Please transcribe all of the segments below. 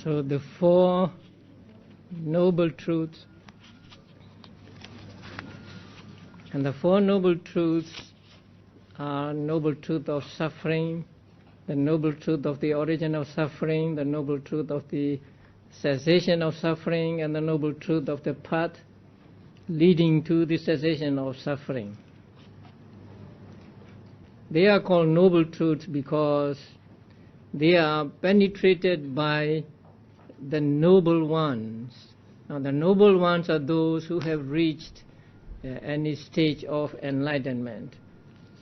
So the Four Noble Truths. And the Four Noble Truths are noble truth of suffering, the noble truth of the origin of suffering, the noble truth of the cessation of suffering, and the noble truth of the path leading to the cessation of suffering. They are called noble truths because they are penetrated by the noble ones. Now the noble ones are those who have reached any stage of enlightenment.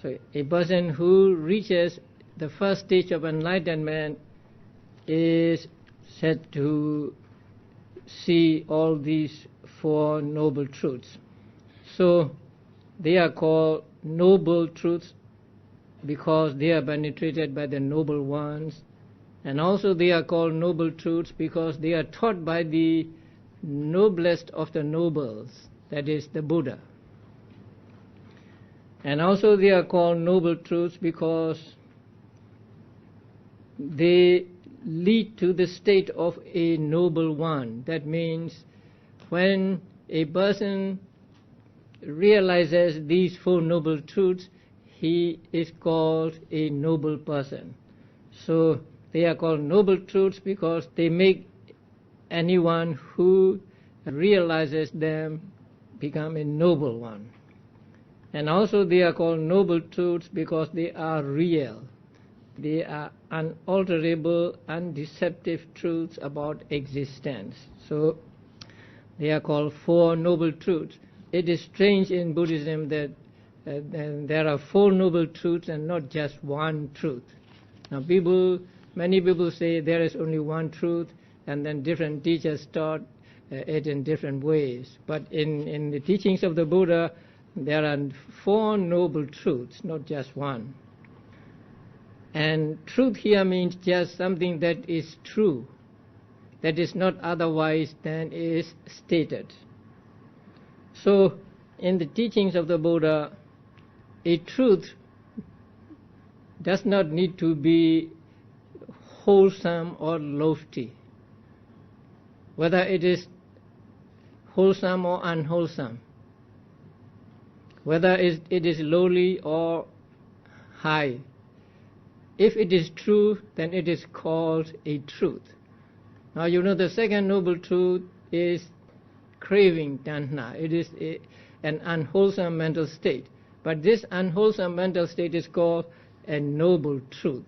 So a person who reaches the first stage of enlightenment is said to see all these four noble truths. So they are called noble truths because they are penetrated by the noble ones, and also they are called noble truths because they are taught by the noblest of the nobles, that is the Buddha. And also they are called noble truths because they lead to the state of a noble one. That means when a person realizes these four noble truths, he is called a noble person. So they are called noble truths because they make anyone who realizes them become a noble one. And also they are called noble truths because they are real. They are unalterable, undeceptive truths about existence. So they are called Four Noble Truths. It is strange in Buddhism that there are four noble truths and not just one truth. Now many people say there is only one truth, and then different teachers taught it in different ways. But in the teachings of the Buddha, there are four noble truths, not just one. And truth here means just something that is true, that is not otherwise than is stated. So in the teachings of the Buddha, a truth does not need to be wholesome or lofty. Whether it is wholesome or unwholesome, whether it is lowly or high, if it is true, then it is called a truth. Now the second noble truth is craving, tanha. It is an unwholesome mental state. But this unwholesome mental state is called a noble truth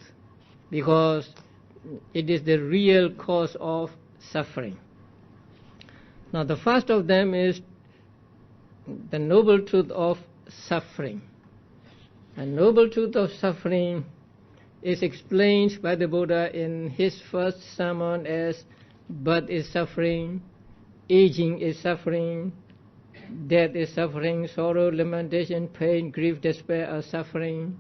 because it is the real cause of suffering. Now the first of them is the noble truth of suffering. And noble truth of suffering is explained by the Buddha in his first sermon as birth is suffering, aging is suffering, death is suffering, sorrow, lamentation, pain, grief, despair are suffering,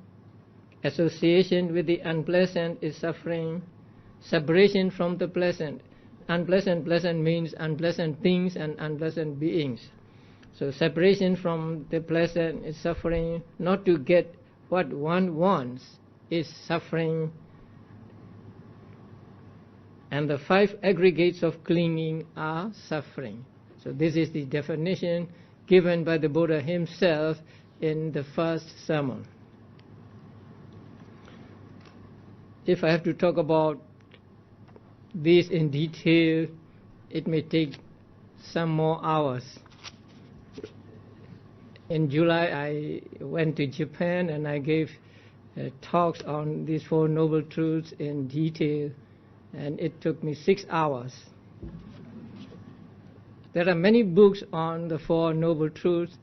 association with the unpleasant is suffering, separation from the pleasant. Pleasant means unpleasant things and unpleasant beings. So separation from the pleasant is suffering. Not to get what one wants is suffering. And the five aggregates of clinging are suffering. So this is the definition given by the Buddha himself in the first sermon. If I have to talk about this in detail, it may take some more hours. In July I went to Japan and I gave talks on these four noble truths in detail, and it took me 6 hours. There are many books on the Four Noble Truths,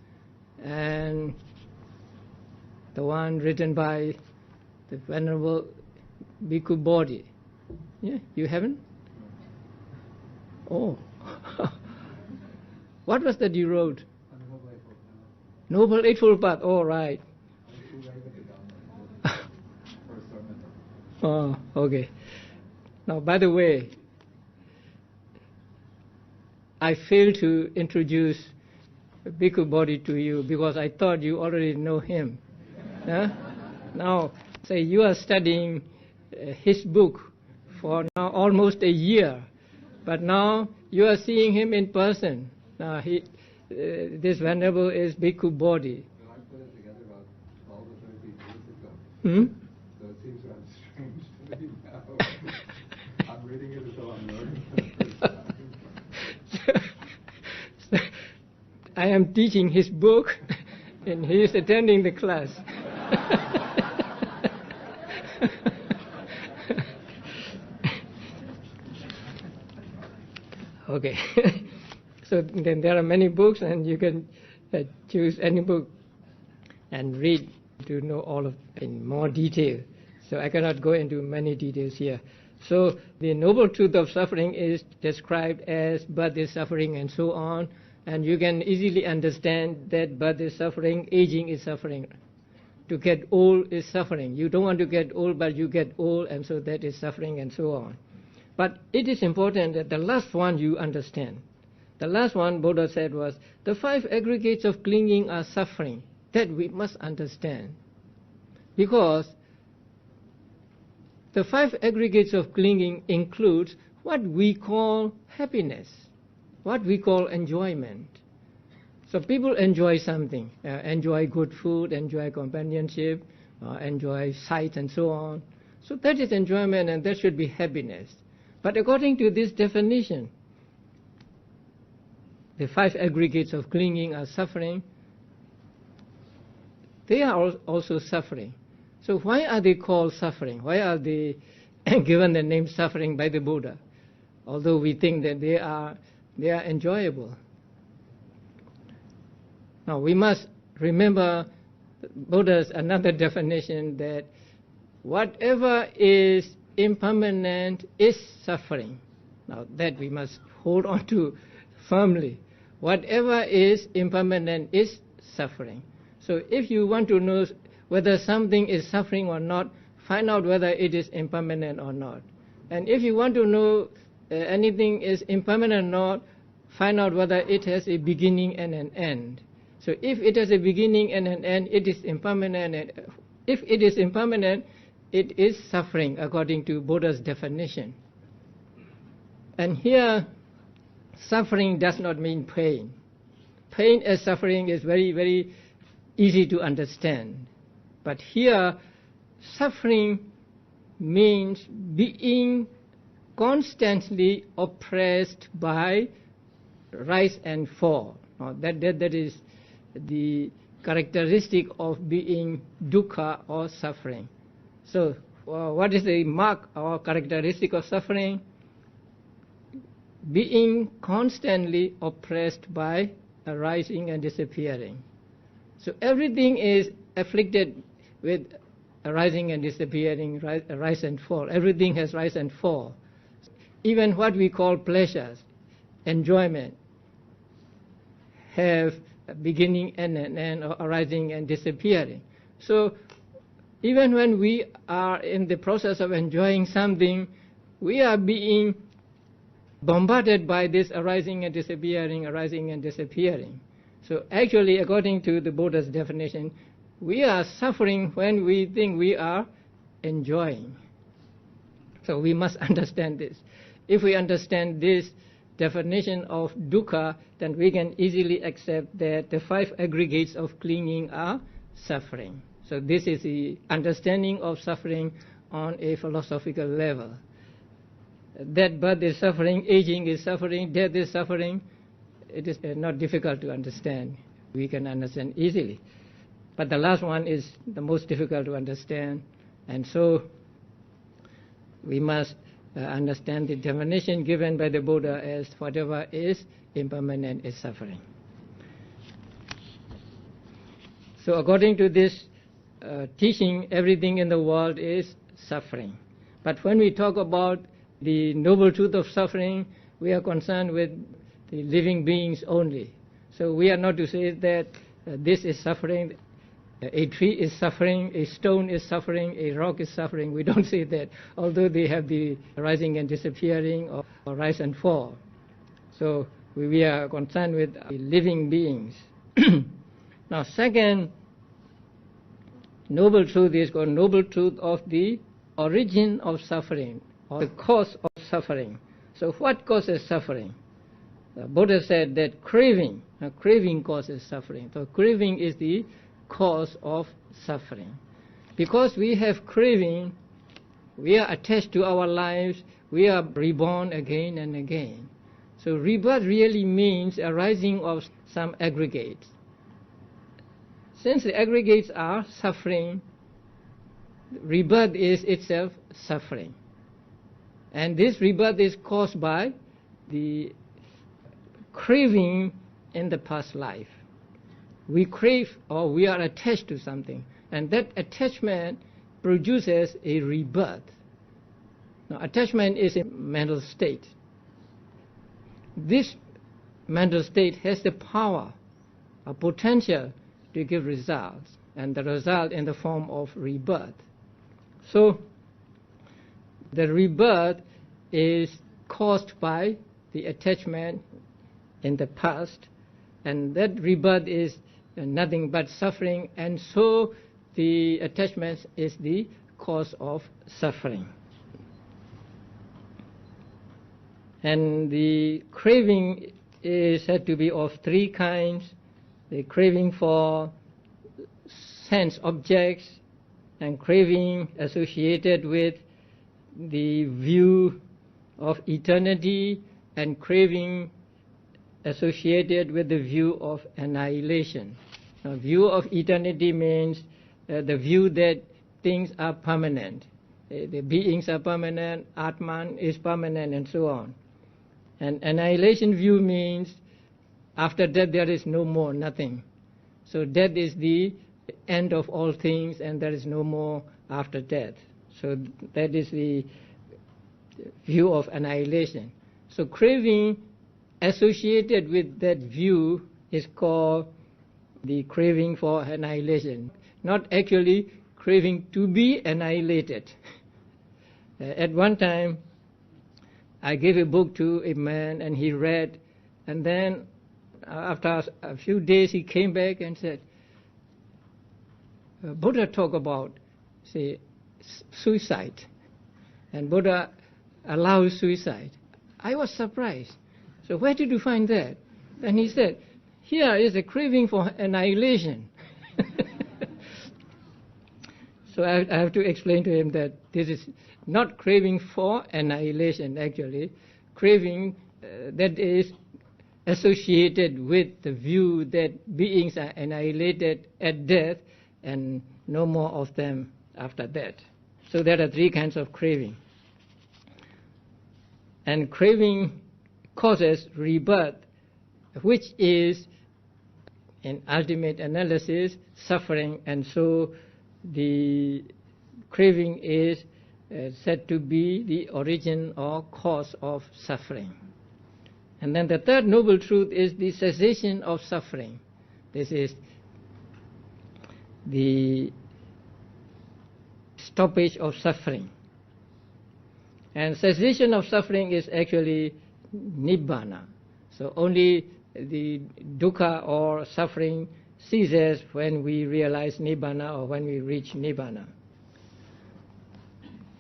and the one written by the Venerable Bhikkhu Bodhi. Yeah, you haven't? Oh. What was that you wrote? Noble Eightfold Path. Oh, right. Oh, okay. Now, by the way, I failed to introduce Bhikkhu Bodhi to you because I thought you already know him. Huh? Now, say you are studying his book for now almost a year, But now you are seeing him in person. Now this Venerable is Bhikkhu Bodhi. I put it together about 12 or 13 years ago. So it seems rather strange to me now. I'm reading it as though I'm learning for the first time. So, I am teaching his book and he is attending the class. Okay. So then there are many books and you can choose any book and read to know all of in more detail. So I cannot go into many details here. So the noble truth of suffering is described as birth is suffering and so on, and you can easily understand that birth is suffering, aging is suffering. To get old is suffering. You don't want to get old, but you get old, and so that is suffering and so on. But it is important that the last one you understand. The last one Buddha said was, the 5 aggregates of clinging are suffering. That we must understand. Because the 5 aggregates of clinging includes what we call happiness, what we call enjoyment. So people enjoy something, enjoy good food, enjoy companionship, enjoy sight and so on. So that is enjoyment and that should be happiness. But according to this definition, the 5 aggregates of clinging are suffering. They are also suffering. So why are they called suffering? Why are they given the name suffering by the Buddha? Although we think that they are enjoyable. Now we must remember Buddha's another definition that whatever is impermanent is suffering. Now that we must hold on to firmly. Whatever is impermanent is suffering. So if you want to know whether something is suffering or not, find out whether it is impermanent or not. And if you want to know anything is impermanent or not, find out whether it has a beginning and an end. So if it has a beginning and an end, it is impermanent. And if it is impermanent, it is suffering according to Buddha's definition. And here, suffering does not mean pain. Pain as suffering is very, very easy to understand. But here, suffering means being constantly oppressed by rise and fall. Now, that is the characteristic of being dukkha or suffering. So, what is the mark or characteristic of suffering? Being constantly oppressed by arising and disappearing. So everything is afflicted with arising and disappearing, rise and fall. Everything has rise and fall. Even what we call pleasures, enjoyment, have a beginning and an end, or arising and disappearing. So even when we are in the process of enjoying something, we are being bombarded by this arising and disappearing, arising and disappearing. So actually, according to the Buddha's definition, we are suffering when we think we are enjoying. So we must understand this. If we understand this definition of dukkha, then we can easily accept that the 5 aggregates of clinging are suffering. So this is the understanding of suffering on a philosophical level. That birth is suffering, aging is suffering, death is suffering. It is not difficult to understand. We can understand easily. But the last one is the most difficult to understand. And so we must understand the definition given by the Buddha as whatever is impermanent is suffering. So according to this teaching, everything in the world is suffering. But when we talk about the noble truth of suffering, we are concerned with the living beings only. So we are not to say that this is suffering, a tree is suffering, a stone is suffering, a rock is suffering. We don't say that, although they have the rising and disappearing or rise and fall. So we are concerned with the living beings. Now second noble truth is called noble truth of the origin of suffering, or the cause of suffering. So what causes suffering? The Buddha said that craving causes suffering. So craving is the cause of suffering. Because we have craving, we are attached to our lives, we are reborn again and again. So rebirth really means arising of some aggregates. Since the aggregates are suffering, rebirth is itself suffering. And this rebirth is caused by the craving in the past life. We crave or we are attached to something, and that attachment produces a rebirth. Now, attachment is a mental state. This mental state has the power, a potential to give results, and the result in the form of rebirth. So, the rebirth is caused by the attachment in the past, and that rebirth is nothing but suffering, and so the attachment is the cause of suffering. And the craving is said to be of three kinds: the craving for sense objects, and craving associated with the view of eternity, and craving associated with the view of annihilation. Now, view of eternity means the view that things are permanent. The beings are permanent, Atman is permanent, and so on. And annihilation view means after death there is no more, nothing. So death is the end of all things, and there is no more after death. So that is the view of annihilation. So craving associated with that view is called the craving for annihilation, not actually craving to be annihilated. At one time, I gave a book to a man and he read, and then after a few days he came back and said, Buddha talked about, say, suicide, and Buddha allows suicide. I was surprised. So where did you find that? And he said, here is a craving for annihilation. So I have to explain to him that this is not craving for annihilation, actually. Craving that is associated with the view that beings are annihilated at death and no more of them after that. So there are three kinds of craving. And craving causes rebirth, which is, in ultimate analysis, suffering, and so the craving is said to be the origin or cause of suffering. And then the third noble truth is the cessation of suffering. This is the stoppage of suffering. And cessation of suffering is actually nibbana. So only the dukkha or suffering ceases when we realize nibbana or when we reach nibbana.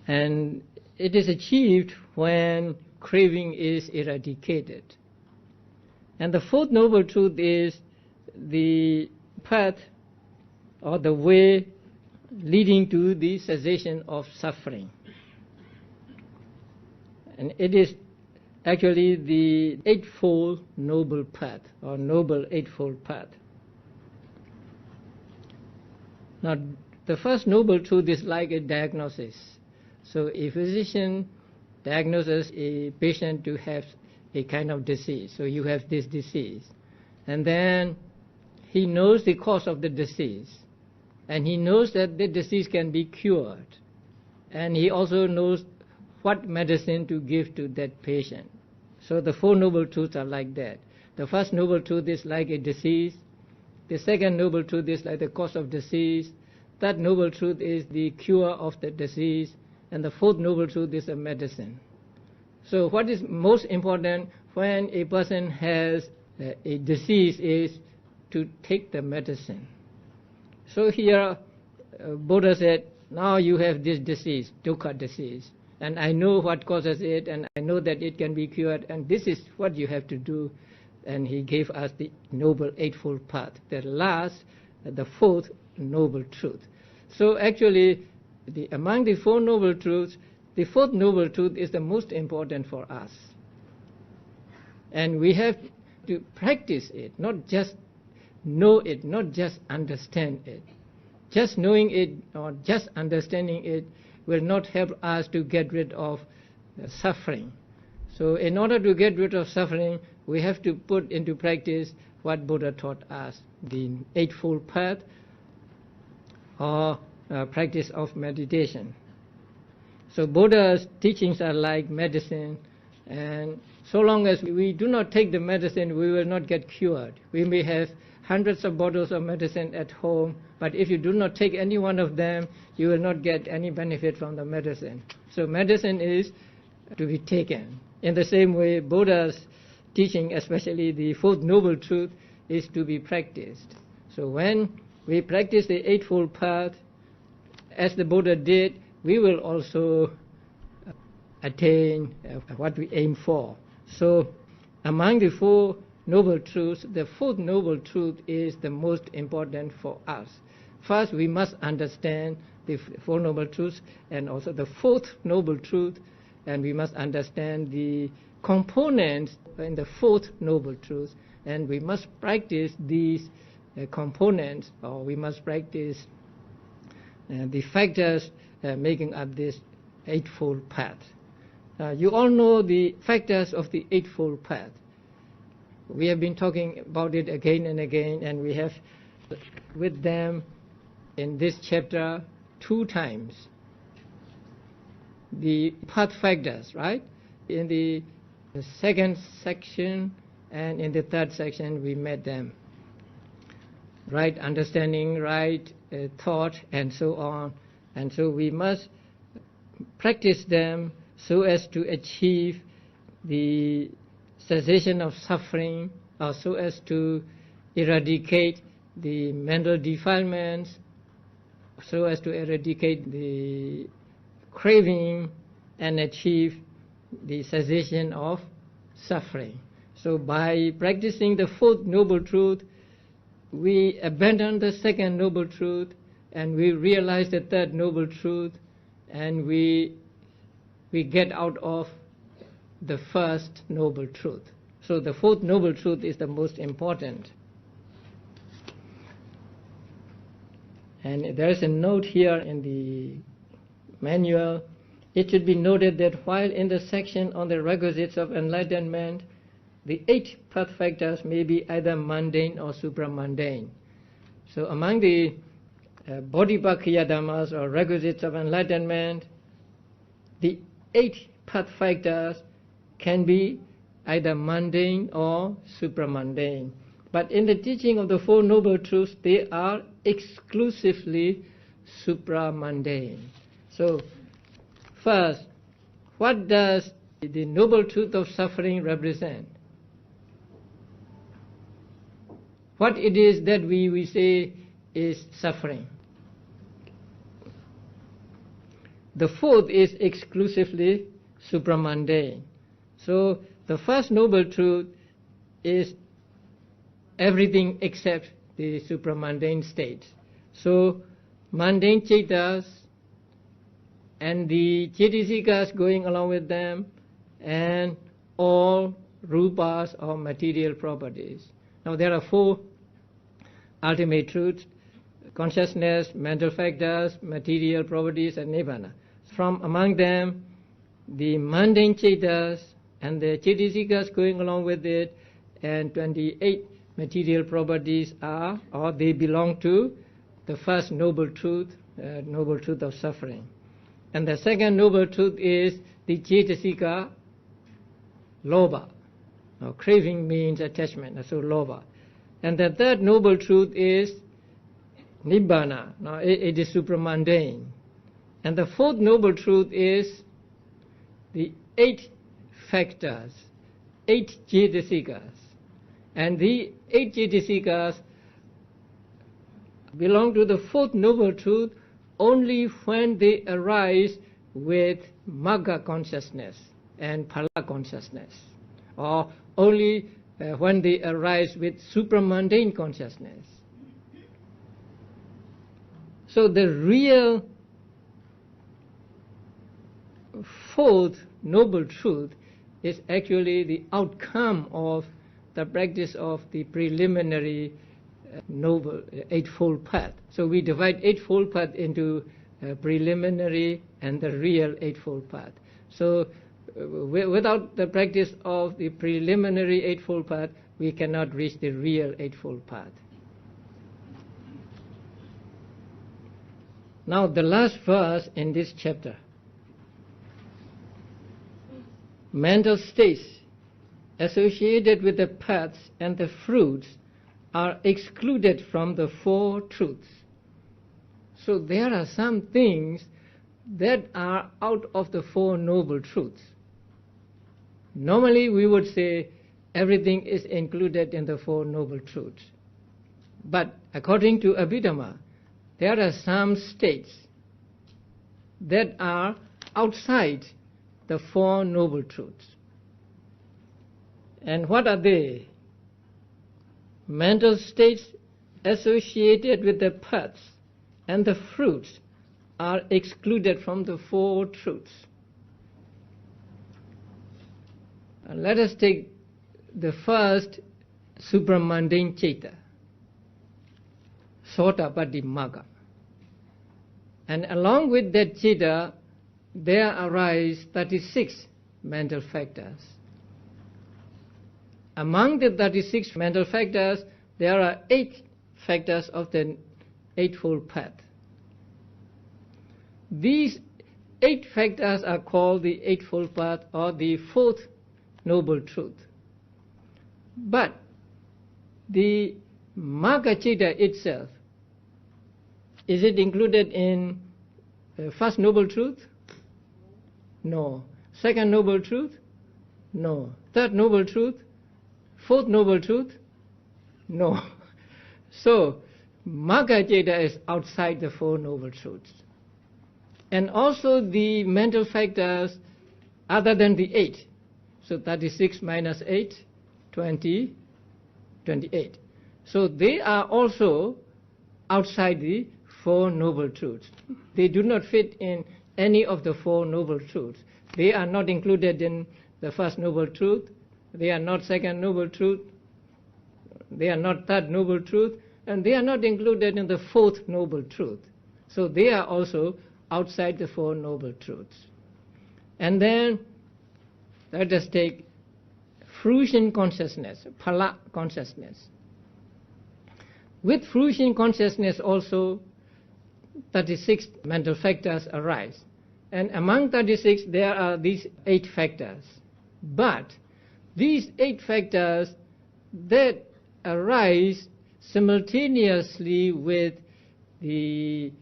And it is achieved when craving is eradicated. And the fourth noble truth is the path or the way leading to the cessation of suffering. And it is actually the Eightfold Noble Path, or Noble Eightfold Path. Now, the first noble truth is like a diagnosis. So a physician diagnoses a patient to have a kind of disease. So you have this disease. And then he knows the cause of the disease. And he knows that the disease can be cured. And he also knows what medicine to give to that patient. So the four noble truths are like that. The first noble truth is like a disease. The second noble truth is like the cause of disease. Third noble truth is the cure of the disease. And the fourth noble truth is a medicine. So what is most important when a person has a disease is to take the medicine. So here Buddha said, now you have this disease, dukkha disease, and I know what causes it, and I know that it can be cured, and this is what you have to do. And he gave us the Noble Eightfold Path, the fourth Noble Truth. So actually, among the Four Noble Truths, the fourth Noble Truth is the most important for us. And we have to practice it, not just know it, not just understand it. Just knowing it or just understanding it will not help us to get rid of suffering. So in order to get rid of suffering, we have to put into practice what Buddha taught us, the Eightfold Path, or practice of meditation. So Buddha's teachings are like medicine, and so long as we do not take the medicine, we will not get cured. We may have hundreds of bottles of medicine at home, but if you do not take any one of them, you will not get any benefit from the medicine. So medicine is to be taken. In the same way, Buddha's teaching, especially the Fourth Noble Truth, is to be practiced. So when we practice the Eightfold Path, as the Buddha did, we will also attain what we aim for. So among the Four Noble Truths, the Fourth Noble Truth is the most important for us. First, we must understand the Four Noble Truths and also the Fourth Noble Truth, and we must understand the components in the Fourth Noble Truth, and we must practice these components, or we must practice the factors making up this Eightfold Path. You all know the factors of the Eightfold Path. We have been talking about it again and again, and we have with them in this chapter 2 times. The path factors, right? In the second section and in the third section we met them. Right understanding, right thought, and so on. And so we must practice them so as to achieve the cessation of suffering, or so as to eradicate the mental defilements, so as to eradicate the craving and achieve the cessation of suffering. So by practicing the Fourth Noble Truth, we abandon the Second Noble Truth, and we realize the Third Noble Truth, and we get out of the First Noble Truth. So the Fourth Noble Truth is the most important. And there is a note here in the manual. It should be noted that while in the section on the requisites of enlightenment, the 8 path factors may be either mundane or supramundane. So among the bodhipakkhaya dhammas, or requisites of enlightenment, the 8 path factors can be either mundane or supramundane. But in the teaching of the Four Noble Truths, they are exclusively supramundane. So first, what does the Noble Truth of suffering represent? What it is that we say is suffering? The fourth is exclusively supramundane. So the first Noble Truth is everything except the supramundane states. So mundane citas and the cetasikas going along with them, and all rupas or material properties. Now there are 4 ultimate truths: consciousness, mental factors, material properties, and nibbana. From among them, the mundane citas and the cetasikas going along with it, and 28 material properties are, or they belong to, the first Noble Truth, Noble Truth of suffering. And the second Noble Truth is the cetasika, lobha. Now, craving means attachment, so lobha. And the third Noble Truth is nibbana. Now, it is supramundane. And the fourth Noble Truth is the 8 factors, 8 cetasikas. And the 8 cetasikas belong to the fourth Noble Truth only when they arise with Magga consciousness and Phala consciousness, or only when they arise with supramundane consciousness. So the real fourth noble truth is actually the outcome of the practice of the preliminary noble eightfold path. So we divide eightfold path into preliminary and the real eightfold path. So without the practice of the preliminary eightfold path, we cannot reach the real eightfold path. Now the last verse in this chapter. Mental states associated with the paths and the fruits are excluded from the four truths. So there are some things that are out of the four noble truths. Normally we would say everything is included in the four noble truths. But according to Abhidhamma, there are some states that are outside the four noble truths. And what are they? Mental states associated with the paths and the fruits are excluded from the four truths. And let us take the first supramundane citta, Sotapatti Magga. And along with that citta, there arise 36 mental factors. Among the 36 mental factors, there are 8 factors of the Eightfold Path. These 8 factors are called the Eightfold Path or the Fourth Noble Truth. But the Magga Citta itself, is it included in the First Noble Truth? No. Second Noble Truth? No. Third Noble Truth? Fourth Noble Truth? No. So, Magga Citta is outside the Four Noble Truths. And also the mental factors other than the 8. So 36 minus 8, 20, 28. So they are also outside the Four Noble Truths. They do not fit in any of the Four Noble Truths. They are not included in the First Noble Truth. They are not Second Noble Truth. They are not Third Noble Truth. And they are not included in the Fourth Noble Truth. So they are also outside the Four Noble Truths. And then let us take fruition consciousness, Phala consciousness. With fruition consciousness also 36 mental factors arise. And among 36 there are these 8 factors. But these 8 factors that arise simultaneously with the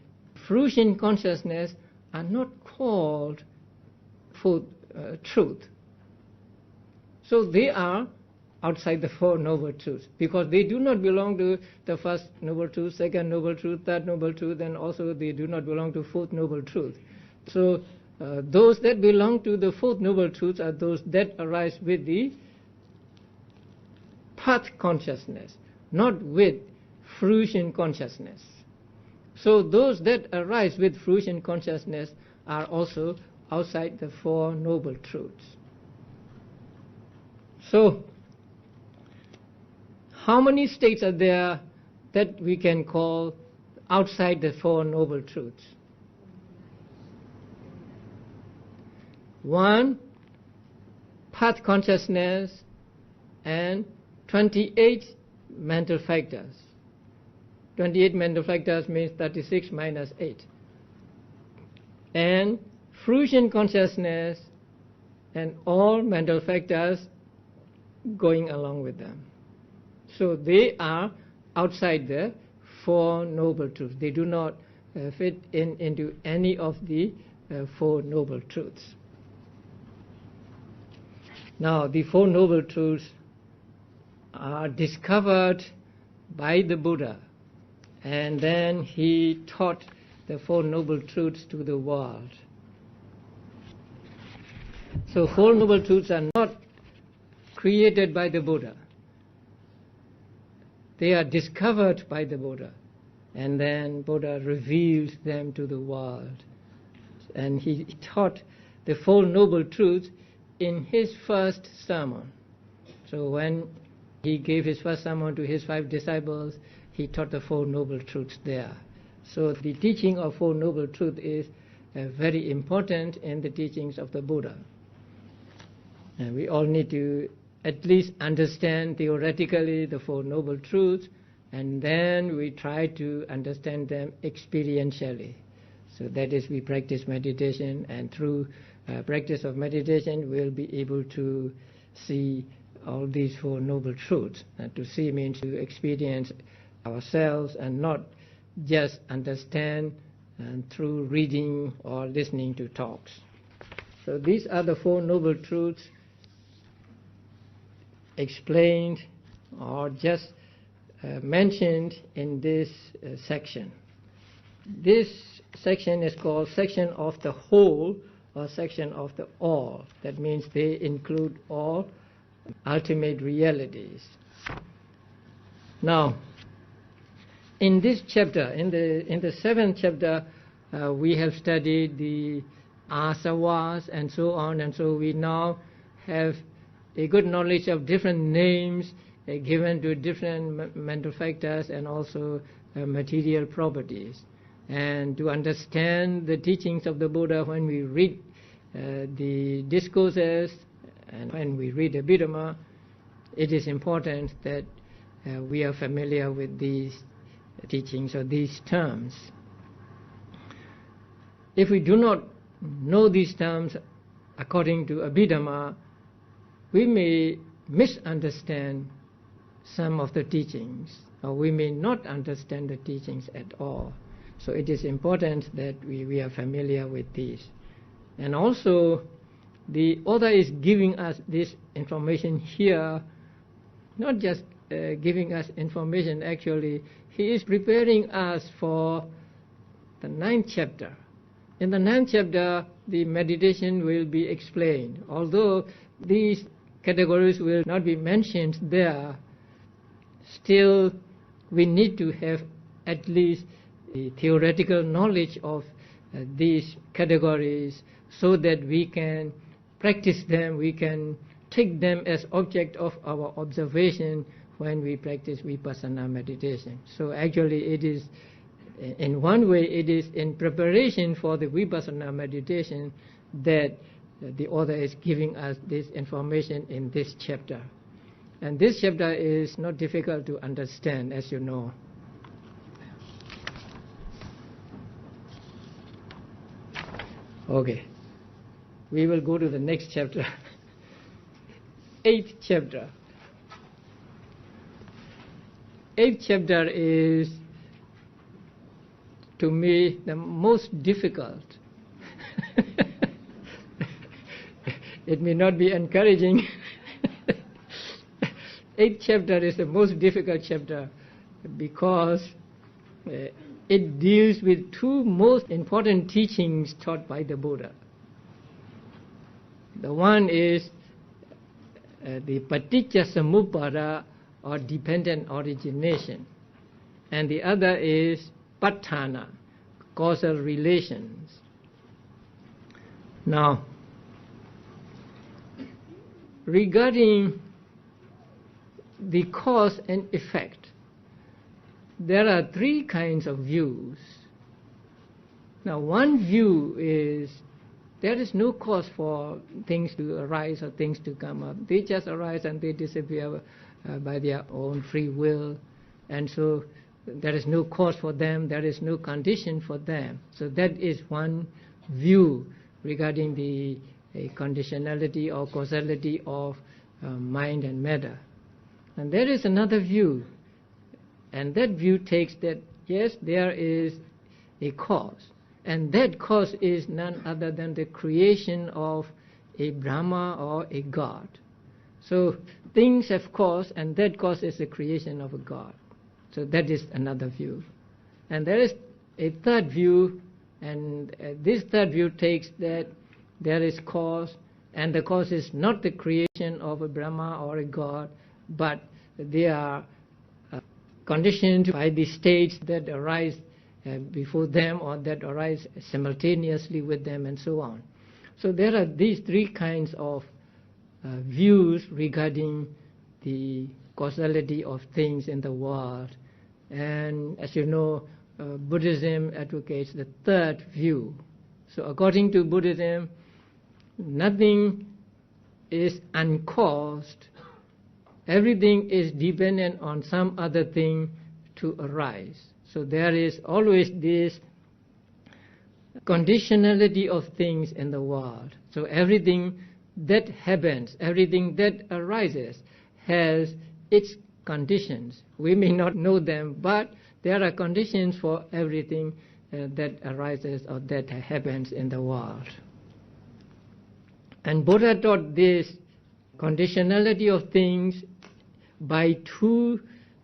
fruition consciousness are not called Fourth Truth. So they are outside the Four Noble Truths because they do not belong to the First Noble Truth, Second Noble Truth, Third Noble Truth, and also they do not belong to Fourth Noble Truth. So those that belong to the Fourth Noble Truths are those that arise with the path consciousness, not with fruition consciousness. So those that arise with fruition consciousness are also outside the Four Noble Truths. So, how many states are there that we can call outside the Four Noble Truths? 1, path consciousness, and 28 mental factors. 28 mental factors means 36 minus 8. And fruition consciousness and all mental factors going along with them. So they are outside the Four Noble Truths. They do not fit into any of the Four Noble Truths. Now the Four Noble Truths are discovered by the Buddha, and then he taught the Four Noble Truths to the world. So Four Noble Truths are not created by the Buddha. They are discovered by the Buddha. And then Buddha reveals them to the world. And he taught the Four Noble Truths in his first sermon. So when he gave his first sermon to his 5 disciples, he taught the Four Noble Truths there. So the teaching of Four Noble Truths is very important in the teachings of the Buddha. And we all need to at least understand theoretically the Four Noble Truths, and then we try to understand them experientially. So that is, we practice meditation, and through practice of meditation we'll be able to see all these Four Noble Truths. And to see means to experience ourselves and not just understand through reading or listening to talks. So these are the Four Noble Truths explained or just mentioned in this section. This section is called section of the whole or section of the all. That means they include all ultimate realities. Now, in this chapter, in the 7th chapter, we have studied the asavas and so on, and so we now have a good knowledge of different names given to different mental factors and also material properties. And to understand the teachings of the Buddha, when we read the discourses and when we read the Abhidhamma, it is important that we are familiar with these teachings or these terms. If we do not know these terms according to Abhidhamma, we may misunderstand some of the teachings, or we may not understand the teachings at all. So it is important that we are familiar with these. And also, the author is giving us this information here, not just giving us information, actually, he is preparing us for the 9th chapter. In the 9th chapter, the meditation will be explained. Although these categories will not be mentioned there, still we need to have at least the theoretical knowledge of these categories so that we can practice them, we can take them as object of our observation when we practice vipassana meditation. So actually it is, in one way, it is in preparation for the vipassana meditation that the author is giving us this information in this chapter. And this chapter is not difficult to understand, as you know. Okay, we will go to the next chapter. 8th chapter. 8th chapter is, to me, the most difficult. It may not be encouraging. 8th chapter is the most difficult chapter because it deals with 2 most important teachings taught by the Buddha. The one is the paticca samuppada, or dependent origination, and the other is patthana, causal relations. Now, regarding the cause and effect, there are 3 kinds of views. Now, one view is there is no cause for things to arise or things to come up. They just arise and they disappear by their own free will, and so there is no cause for them, there is no condition for them. So that is one view regarding the conditionality or causality of mind and matter. And there is another view, and that view takes that, yes, there is a cause, and that cause is none other than the creation of a Brahma or a God. So things have cause, and that cause is the creation of a God. So that is another view. And there is a third view, and this third view takes that there is cause, And the cause is not the creation of a Brahma or a God, but they are conditioned by the states that arise before them or that arise simultaneously with them, and so on. So there are these three kinds of views regarding the causality of things in the world. And as you know, Buddhism advocates the third view. So according to Buddhism, nothing is uncaused. Everything is dependent on some other thing to arise. So there is always this conditionality of things in the world. So everything that happens, everything that arises has its conditions. We may not know them, but there are conditions for everything that arises or that happens in the world. And Buddha taught this conditionality of things by two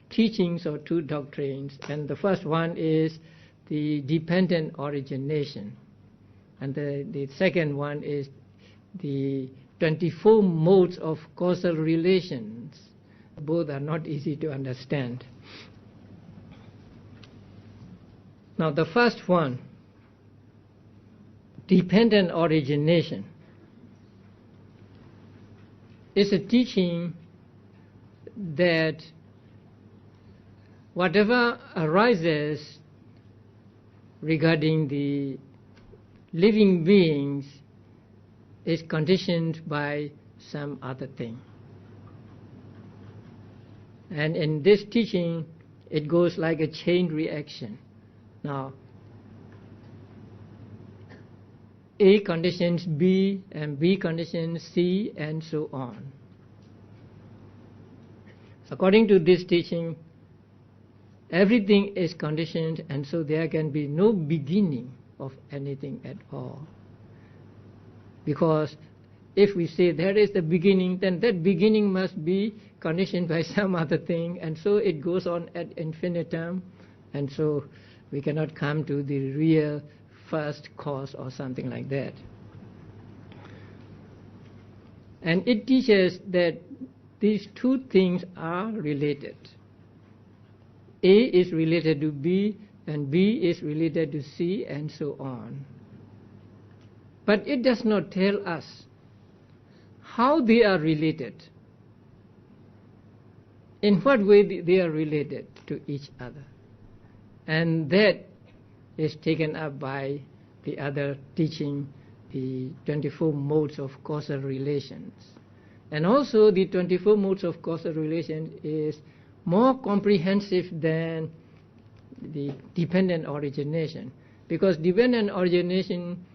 teachings or two doctrines. And the first one is the dependent origination. And the second one is the 24 modes of causal relations. Both are not easy to understand. Now the first one, dependent origination, is a teaching that whatever arises regarding the living beings is conditioned by some other thing. And in this teaching, it goes like a chain reaction. Now, A conditions B, and B conditions C, and so on. According to this teaching, everything is conditioned, and so there can be no beginning of anything at all. Because if we say there is the beginning, then that beginning must be conditioned by some other thing, and so it goes on ad infinitum, and so we cannot come to the real first cause or something like that. And it teaches that these two things are related. A is related to B, and B is related to C, and so on. But it does not tell us how they are related, in what way they are related to each other. And that is taken up by the other teaching, the 24 modes of causal relations. And also the 24 modes of causal relations is more comprehensive than the dependent origination, because dependent origination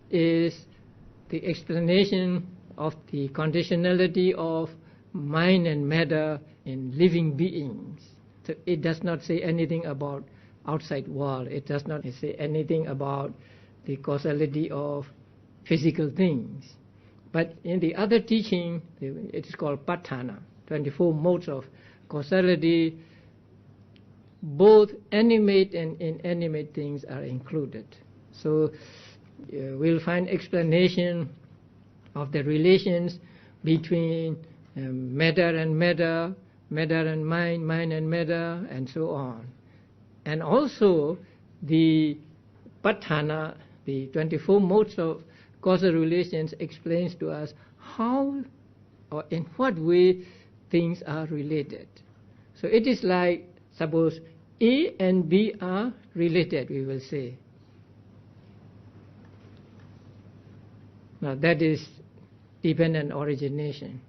is the explanation of the conditionality of mind and matter in living beings. So it does not say anything about outside world. It does not say anything about the causality of physical things. But in the other teaching, it is called Patthana, 24 modes of causality. Both animate and inanimate things are included. So we'll find explanation of the relations between matter and matter, matter and mind, mind and matter, and so on. And also the Patthana, the 24 modes of causal relations, explains to us how or in what way things are related. So it is like, suppose A and B are related, we will say. Now that is dependent origination.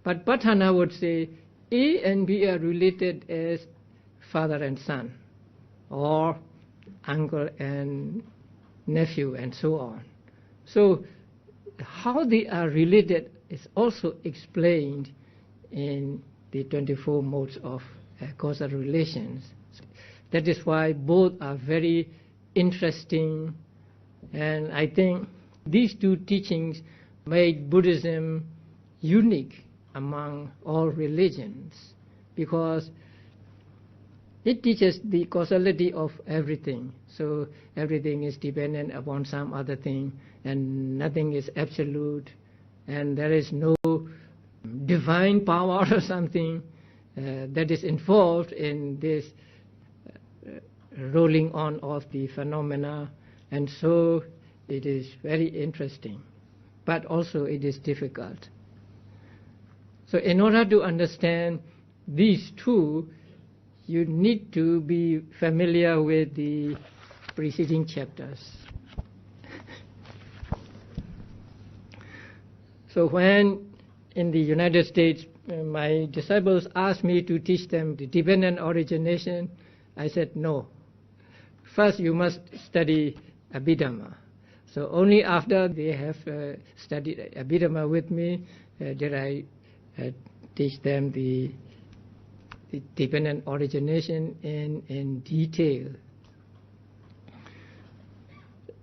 But Patthana would say A and B are related as father and son, or uncle and nephew, and so on. So how they are related is also explained in the 24 modes of causal relations. That is why both are very interesting, and I think these two teachings made Buddhism unique among all religions, because it teaches the causality of everything. So everything is dependent upon some other thing, and nothing is absolute, and there is no divine power or something that is involved in this rolling on of the phenomena, and so it is very interesting, but also it is difficult. So in order to understand these two, you need to be familiar with the preceding chapters. So when in the United States my disciples asked me to teach them the dependent origination, I said no. First you must study Abhidhamma. So only after they have studied Abhidhamma with me did I teach them the dependent origination in detail.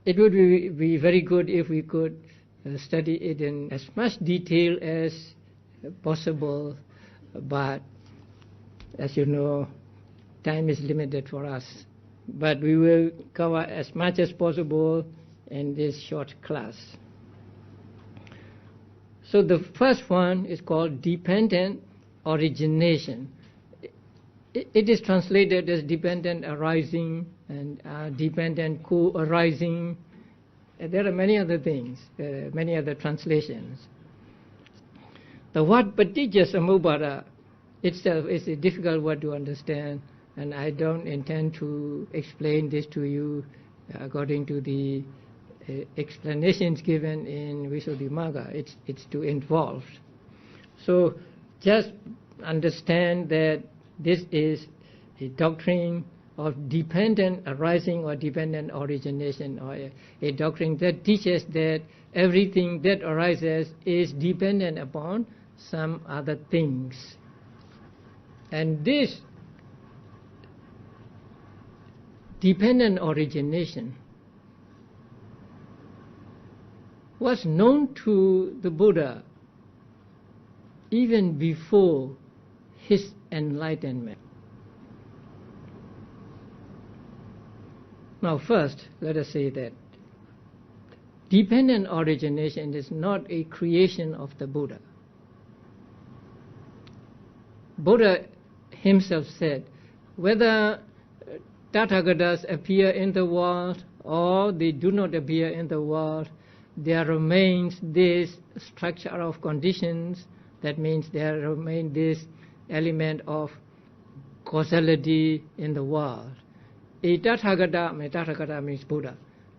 It would be very good if we could study it in as much detail as possible, but as you know, time is limited for us. But we will cover as much as possible in this short class. So the first one is called dependent origination. It is translated as dependent arising and dependent co-arising. There are many other things, many other translations. The word Paticca Samuppada itself is a difficult word to understand, and I don't intend to explain this to you according to the explanations given in Visuddhimagga. It's too involved. So just understand that this is a doctrine of dependent arising or dependent origination, or a doctrine that teaches that everything that arises is dependent upon some other things. And this dependent origination was known to the Buddha even before his enlightenment. Now first, let us say that dependent origination is not a creation of the Buddha. Buddha himself said, whether Tathagatas appear in the world or they do not appear in the world, there remains this structure of conditions. That means there remains this element of causality in the world. A Tathagata means Buddha.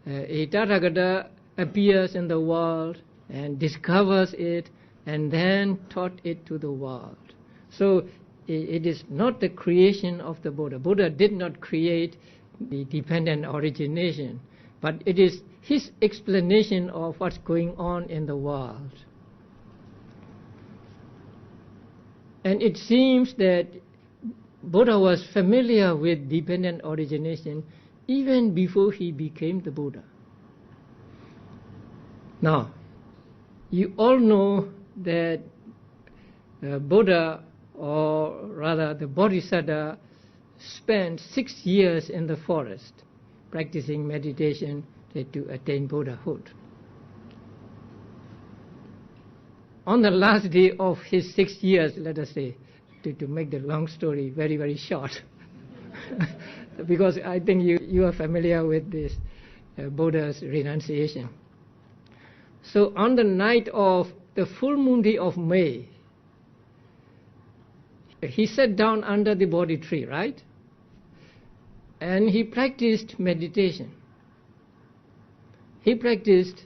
A Tathagata appears in the world and discovers it and then taught it to the world. So it is not the creation of the Buddha. Buddha did not create the dependent origination, but it is his explanation of what's going on in the world. And it seems that Buddha was familiar with dependent origination even before he became the Buddha. Now, you all know that Buddha, or rather the Bodhisattva, spent 6 years in the forest practicing meditation to attain Buddhahood. On the last day of his 6 years, let us say, to make the long story very, very short, because I think you are familiar with this Buddha's renunciation. So on the night of the full moon day of May, he sat down under the Bodhi tree, right? And he practiced meditation. He practiced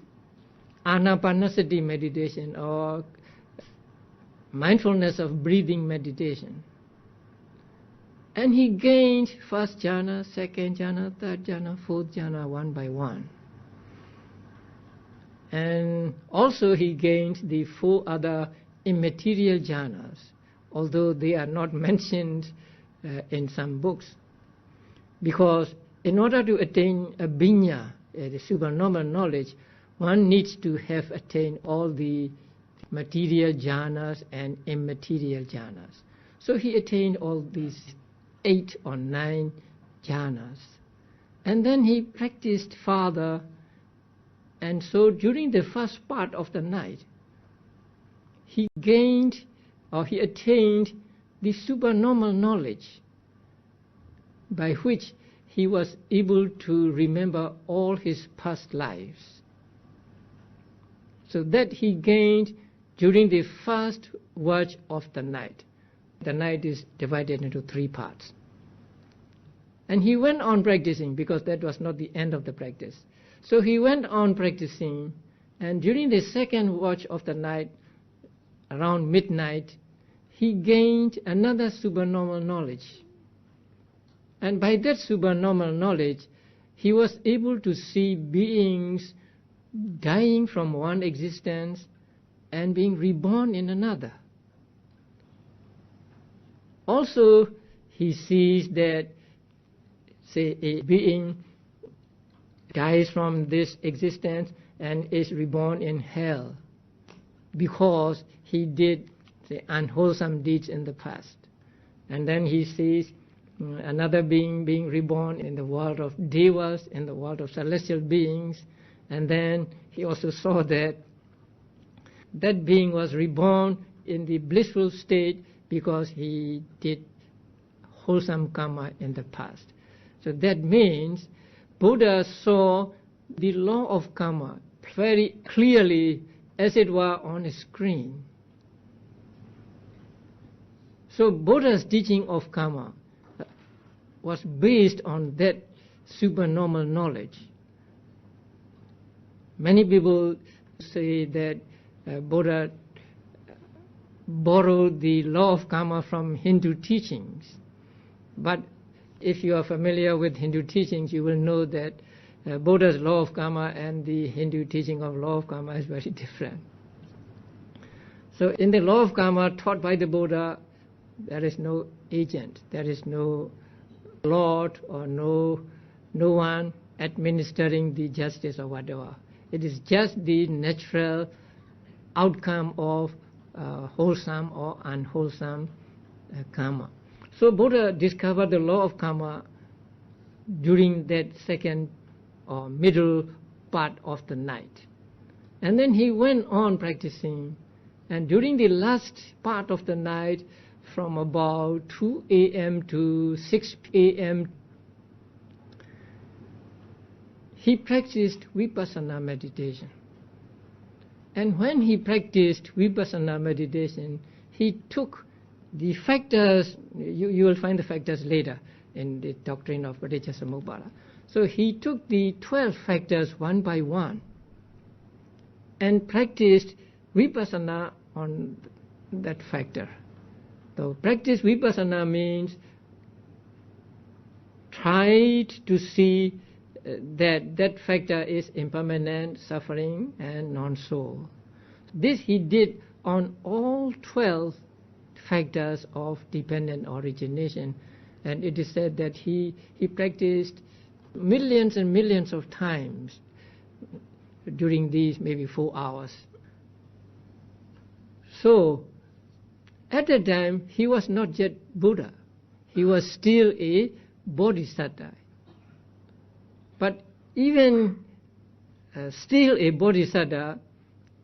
Anapanasati meditation, or mindfulness of breathing meditation. And he gained first jhana, second jhana, third jhana, fourth jhana, one by one. And also he gained the 4 other immaterial jhanas, although they are not mentioned in some books. Because in order to attain a vinya, the supernormal knowledge, one needs to have attained all the material jhanas and immaterial jhanas. So he attained all these 8 or 9 jhanas. And then he practiced further And so during the first part of the night, he gained or he attained the supernormal knowledge by which he was able to remember all his past lives. So that he gained during the first watch of the night. The night is divided into 3 parts. And he went on practicing, because that was not the end of the practice. So he went on practicing, and during the second watch of the night, around midnight, he gained another supernormal knowledge. And by that supernormal knowledge, he was able to see beings dying from one existence and being reborn in another. Also, he sees that, say, a being dies from this existence and is reborn in hell because he did, say, unwholesome deeds in the past. And then he sees another being being reborn in the world of devas, in the world of celestial beings. And then he also saw that that being was reborn in the blissful state because he did wholesome karma in the past. So that means Buddha saw the law of karma very clearly, as it were on a screen. So Buddha's teaching of karma was based on that supernormal knowledge. Many people say that Buddha borrowed the law of karma from Hindu teachings. But if you are familiar with Hindu teachings, you will know that Buddha's law of karma and the Hindu teaching of law of karma is very different. So in the law of karma taught by the Buddha, there is no agent, there is no lord or no one administering the justice or whatever. It is just the natural outcome of wholesome or unwholesome karma. So Buddha discovered the law of karma during that second or middle part of the night. And then he went on practicing, and during the last part of the night, from about 2 a.m. to 6 a.m., he practiced vipassana meditation. And when he practiced vipassana meditation, he took the factors, you will find the factors later in the doctrine of Paticcasamuppada. So he took the 12 factors one by one and practiced vipassana on that factor. So practice vipassana means try to see that factor is impermanent, suffering, and non-soul. This he did on all 12 factors of dependent origination, and it is said that he practiced millions and millions of times during these maybe 4 hours. So at that time he was not yet Buddha, he was still a bodhisattva. But even still a bodhisattva,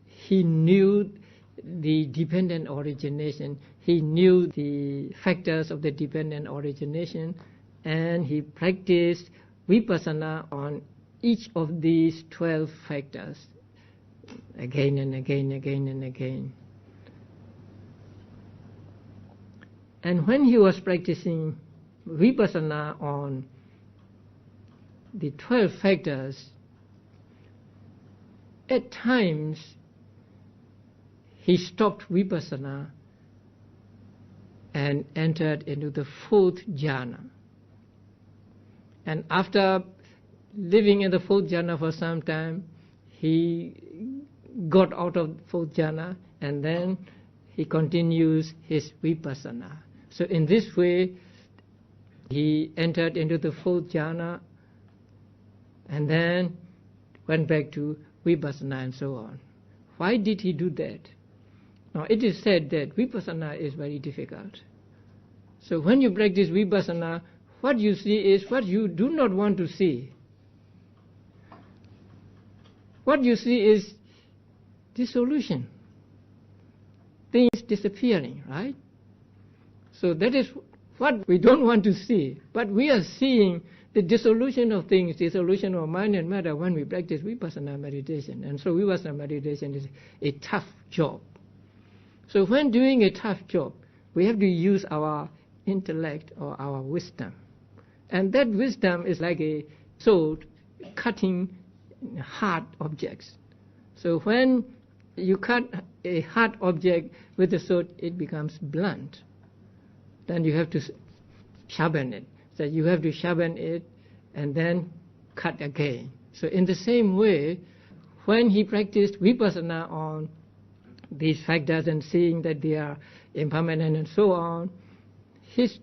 he knew the dependent origination, he knew the factors of the dependent origination, and he practiced vipassana on each of these 12 factors again and again, again and again. And when he was practicing vipassana on the 12 factors, at times he stopped vipassana and entered into the 4th jhana. And after living in the 4th jhana for some time, he got out of 4th jhana, and then he continues his vipassana. So in this way, he entered into the 4th jhana and then went back to vipassana and so on. Why did he do that? Now it is said that vipassana is very difficult. So when you practice vipassana, what you see is what you do not want to see. what you see is dissolution, things disappearing, right? So that is what we don't want to see. But we are seeing the dissolution of things, dissolution of mind and matter when we practice vipassana meditation. And so vipassana meditation is a tough job. So when doing a tough job, we have to use our intellect or our wisdom. And that wisdom is like a sword cutting hard objects. So when you cut a hard object with a sword, it becomes blunt. Then you have to sharpen it. So you have to sharpen it and then cut again. So in the same way, when he practiced vipassana on these factors and seeing that they are impermanent and so on, his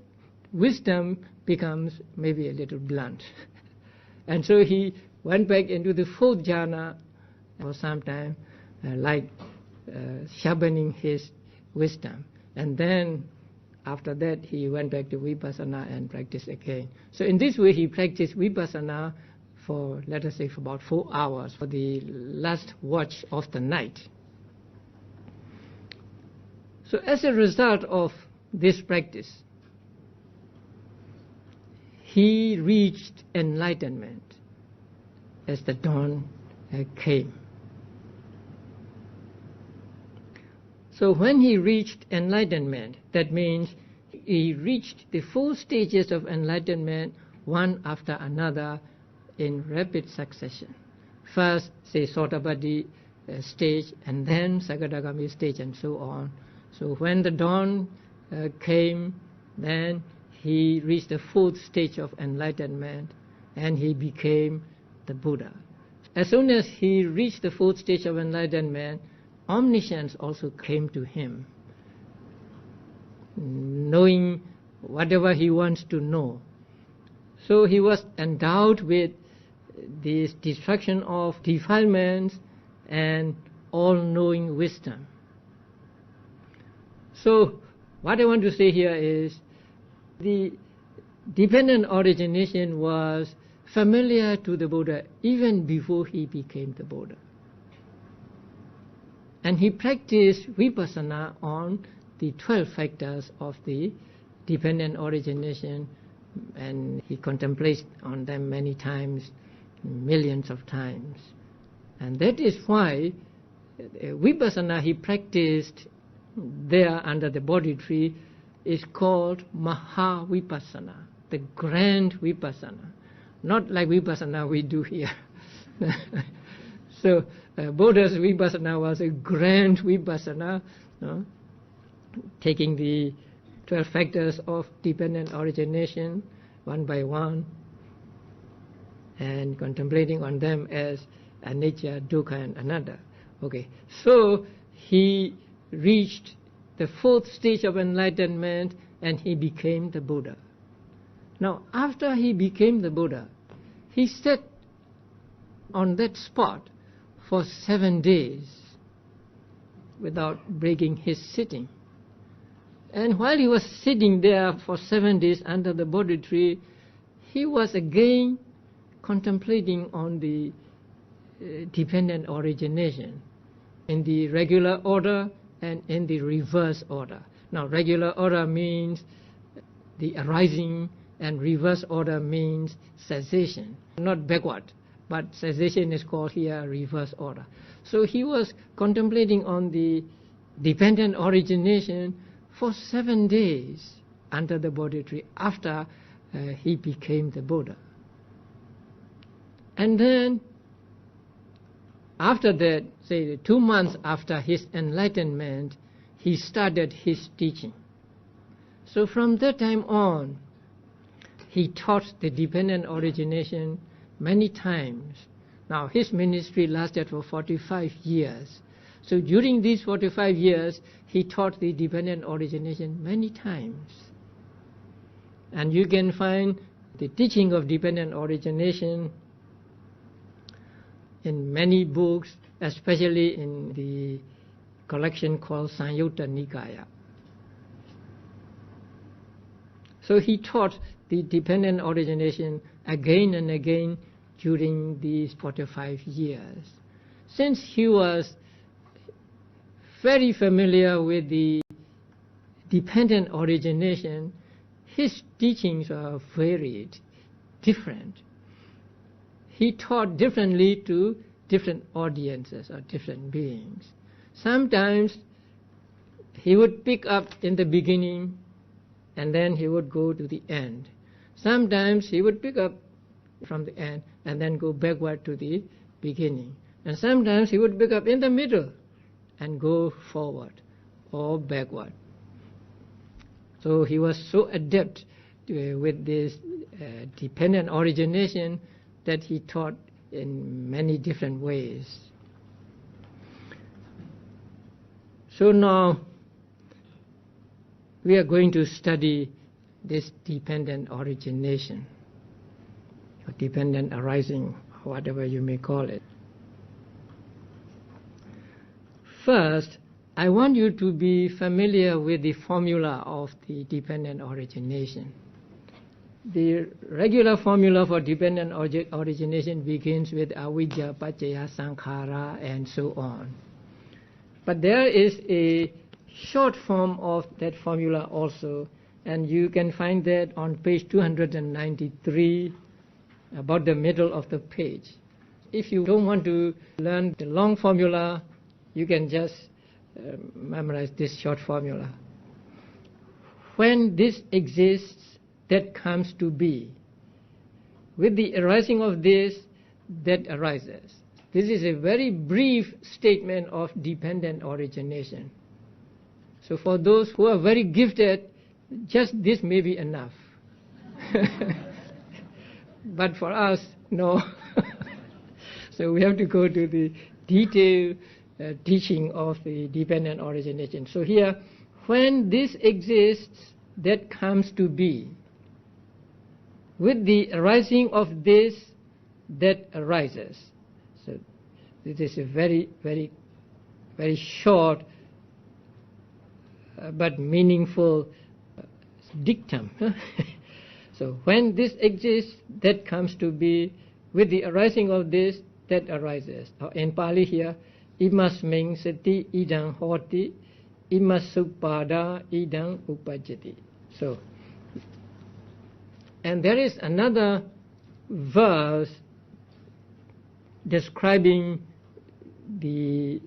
wisdom becomes maybe a little blunt. And so he went back into the fourth jhana for some time, sharpening his wisdom. And then after that he went back to vipassana and practiced again. So in this way he practiced vipassana for, let us say, for about 4 hours, for the last watch of the night. So as a result of this practice, he reached enlightenment as the dawn came. So when he reached enlightenment, that means he reached the 4 stages of enlightenment one after another in rapid succession. First, say, Sotapaddi stage, and then Sakadagami stage, and so on. So when the dawn came, then he reached the 4th stage of enlightenment, and he became the Buddha. As soon as he reached the 4th stage of enlightenment, omniscience also came to him, knowing whatever he wants to know. So he was endowed with this destruction of defilements and all-knowing wisdom. So what I want to say here is the dependent origination was familiar to the Buddha even before he became the Buddha. And he practiced vipassana on the 12 factors of the dependent origination, and he contemplates on them many times, millions of times. And that is why vipassana he practiced there under the Bodhi tree is called Maha Vipassana, the grand vipassana, not like vipassana we do here. So Buddha's vipassana was a grand vipassana, taking the 12 factors of dependent origination one by one and contemplating on them as anicca, dukkha and anatta. Okay, so he reached the 4th stage of enlightenment and he became the Buddha. Now after he became the Buddha, he sat on that spot for 7 days without breaking his sitting. And while he was sitting there for 7 days under the Bodhi tree, he was again contemplating on the dependent origination in the regular order and in the reverse order. Now regular order means the arising and reverse order means cessation, not backward, but cessation is called here reverse order. So he was contemplating on the dependent origination for 7 days under the Bodhi tree after he became the Buddha. And then after that, say 2 months after his enlightenment, he started his teaching. So from that time on, he taught the dependent origination many times. Now his ministry lasted for 45 years. So during these 45 years, he taught the dependent origination many times. And you can find the teaching of dependent origination in many books, especially in the collection called Samyutta Nikaya. So he taught the dependent origination again and again during these 45 years. since he was very familiar with the dependent origination, his teachings are varied, different. He taught differently to different audiences or different beings. Sometimes he would pick up in the beginning and then he would go to the end. Sometimes he would pick up from the end and then go backward to the beginning. And sometimes he would pick up in the middle and go forward or backward. So he was so adept with this dependent origination that he taught in many different ways. So now we are going to study this dependent origination, or dependent arising, whatever you may call it. First, I want you to be familiar with the formula of the dependent origination. The regular formula for dependent origination begins with avijja, paccaya, sankhara, and so on. But there is a short form of that formula also, and you can find that on page 293, about the middle of the page. If you don't want to learn the long formula, you can just memorize this short formula. When this exists, that comes to be. With the arising of this, that arises. This is a very brief statement of dependent origination. So for those who are very gifted, just this may be enough. But for us, no. So we have to go to the detailed teaching of the dependent origination. So here, when this exists, that comes to be. With the arising of this, that arises. So this is a very, very, very short but meaningful dictum. So when this exists, that comes to be. With the arising of this, that arises. In Pali here, imasming sati idang hoti, imasupada idang upajjati. So, and there is another verse describing the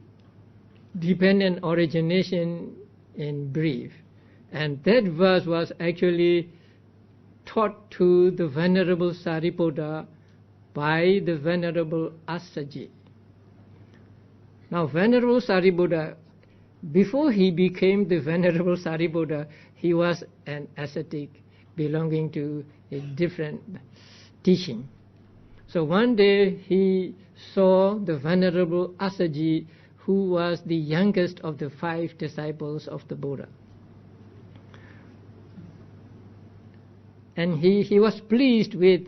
dependent origination in brief. And that verse was actually taught to the Venerable Sariputta by the Venerable Assaji. Now, Venerable Sariputta, before he became the Venerable Sariputta, he was an ascetic belonging to a different teaching. So one day he saw the Venerable Assaji, who was the youngest of the 5 disciples of the Buddha. And he was pleased with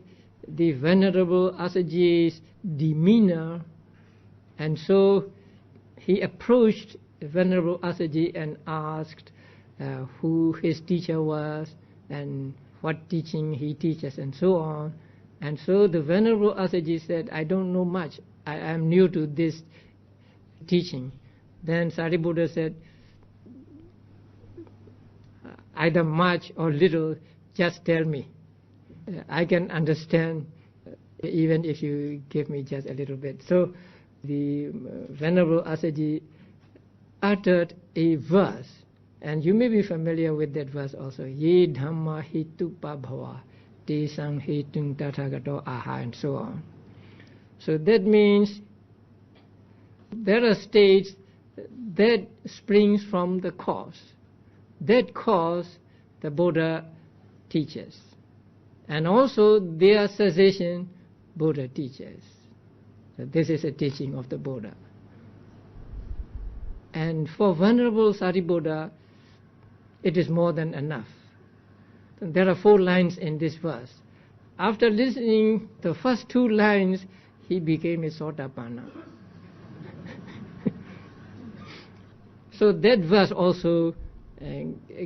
the Venerable Assaji's demeanor, and so he approached the Venerable Assaji and asked who his teacher was and what teaching he teaches and so on. And so the Venerable Assaji said, I don't know much, I am new to this teaching. Then Sariputta said, either much or little, just tell me. I can understand even if you give me just a little bit. So the Venerable Assaji uttered a verse, and you may be familiar with that verse also. Ye dhamma hitu pabhava, te sang hitung tathagato aha, and so on. So that means there are states that springs from the cause. That cause the Buddha teaches. And also their cessation Buddha teaches. So this is a teaching of the Buddha. And for Venerable Sariputta, it is more than enough. There are 4 lines in this verse. After listening the first 2 lines, he became a Sotapanna. So that verse also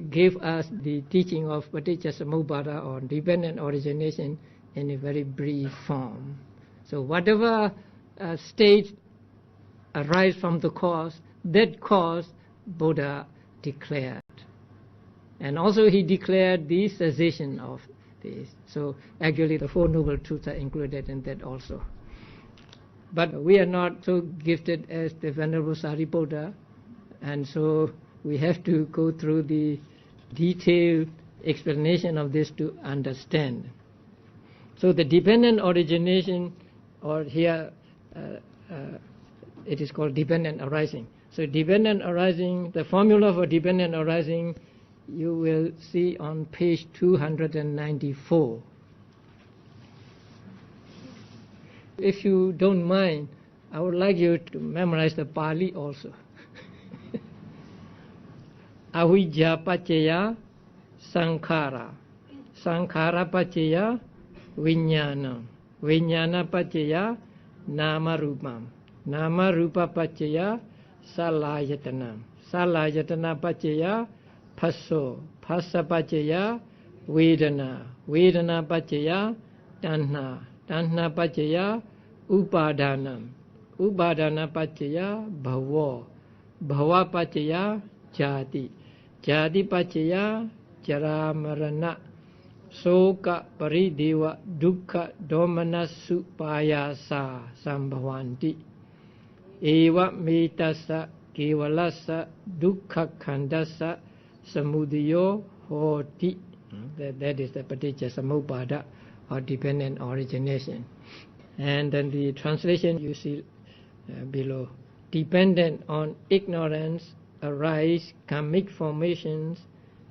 gave us the teaching of Paticcasamuppada or dependent origination in a very brief form. So whatever state arise from the cause. That cause Buddha declared. And also he declared the cessation of this. So actually the Four Noble Truths are included in that also. But we are not so gifted as the Venerable Sariputta, and so we have to go through the detailed explanation of this to understand. So the dependent origination, or here it is called dependent arising. So dependent arising, the formula for dependent arising you will see on page 294. If you don't mind, I would like you to memorize the Pali also. Avijja paccaya sankhara, sankhara paccaya vijnana, vijnana paccaya nama rupam, nama rupa paccaya salayatana, salayatana paccaya phasso, phassa paccaya vedana, vedana paccaya tanha, tanha paccaya upadana, upadana paccaya bhava, bhava paccaya jati, jati paccaya jara marana, soka parideva dukkha domana supayasa sambhavanti, eva metassa kevalassa dukkha khandassa samudayo hoti. That is the paticca samuppada, or dependent origination. And then the translation you see below. Dependent on ignorance arise karmic formations,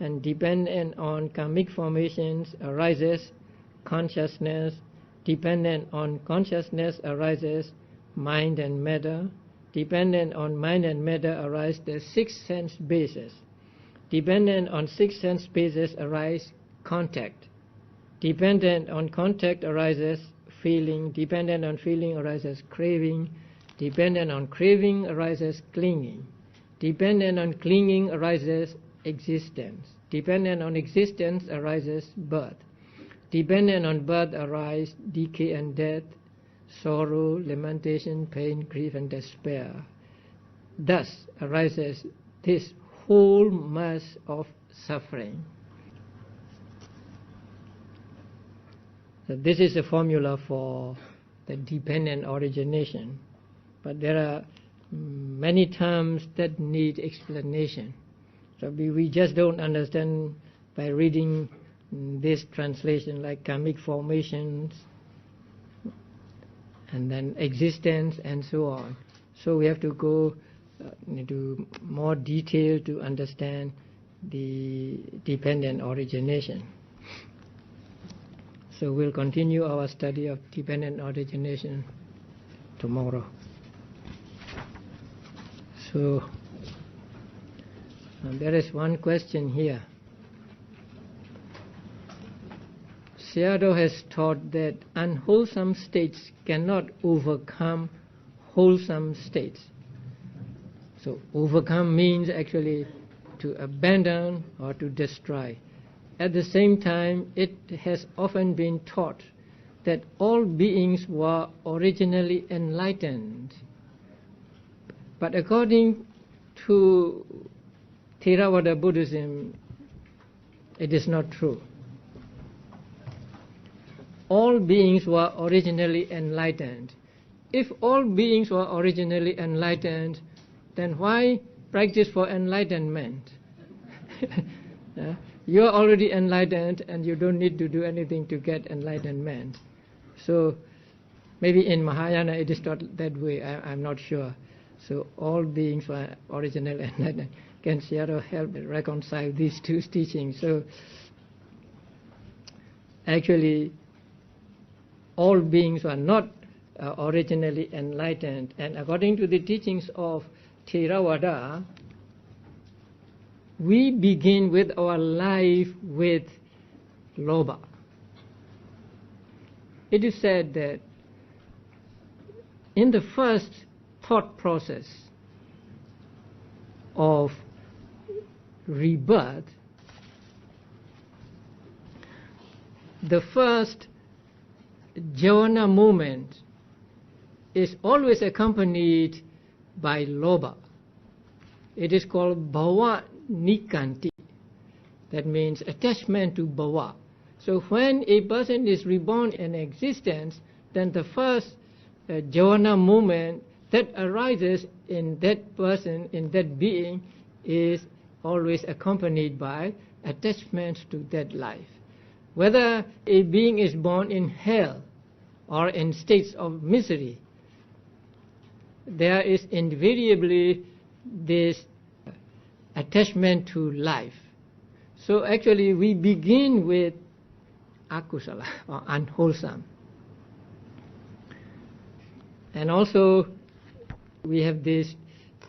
and dependent on karmic formations arises consciousness. Dependent on consciousness arises mind and matter. Dependent on mind and matter arise the six sense bases. Dependent on six sense bases arise contact. Dependent on contact arises feeling. Dependent on feeling arises craving. Dependent on craving arises clinging. Dependent on clinging arises existence. Dependent on existence arises birth. Dependent on birth arise decay and death, sorrow, lamentation, pain, grief and despair. Thus arises this whole mass of suffering. So this is a formula for the dependent origination, but there are many terms that need explanation. So we just don't understand by reading this translation, like karmic formations and then existence and so on. So we have to go into more detail to understand the dependent origination. So we'll continue our study of dependent origination tomorrow. So there is one question here. Sayadaw has taught that unwholesome states cannot overcome wholesome states. So overcome means actually to abandon or to destroy. At the same time, it has often been taught that all beings were originally enlightened. But according to Theravada Buddhism, it is not true. All beings were originally enlightened. If all beings were originally enlightened, then why practice for enlightenment? You are already enlightened and you don't need to do anything to get enlightenment. So maybe in Mahayana it is not that way, I'm not sure. So all beings were originally enlightened. Can Sayadaw help reconcile these two teachings? So actually all beings were not originally enlightened, and according to the teachings of Theravada, we begin with our life with lobha. It is said that in the first thought process of rebirth, the first jhana moment is always accompanied by loba. It is called bhava nikanti. That means attachment to bhava. So when a person is reborn in existence, then the first jhana moment that arises in that person, in that being, is always accompanied by attachment to that life. Whether a being is born in hell or in states of misery, there is invariably this attachment to life. So actually we begin with akusala, or unwholesome. And also we have this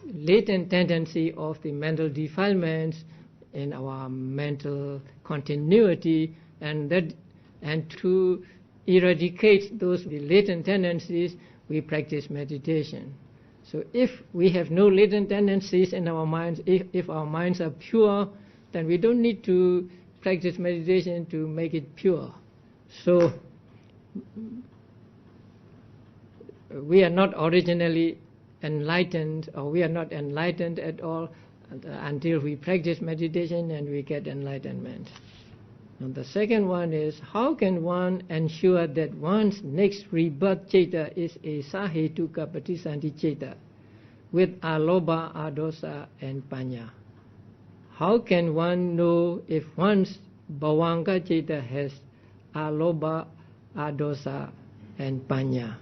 latent tendency of the mental defilements in our mental continuity, and to eradicate those latent tendencies, we practice meditation. So if we have no latent tendencies in our minds, if our minds are pure, then we don't need to practice meditation to make it pure. So we are not originally enlightened, or we are not enlightened at all until we practice meditation and we get enlightenment. And the second one is, how can one ensure that one's next rebirth ceta is a sahetuka patisanti ceta with aloba, adosa and panya? How can one know if one's bhavanga ceta has aloba, adosa and panya?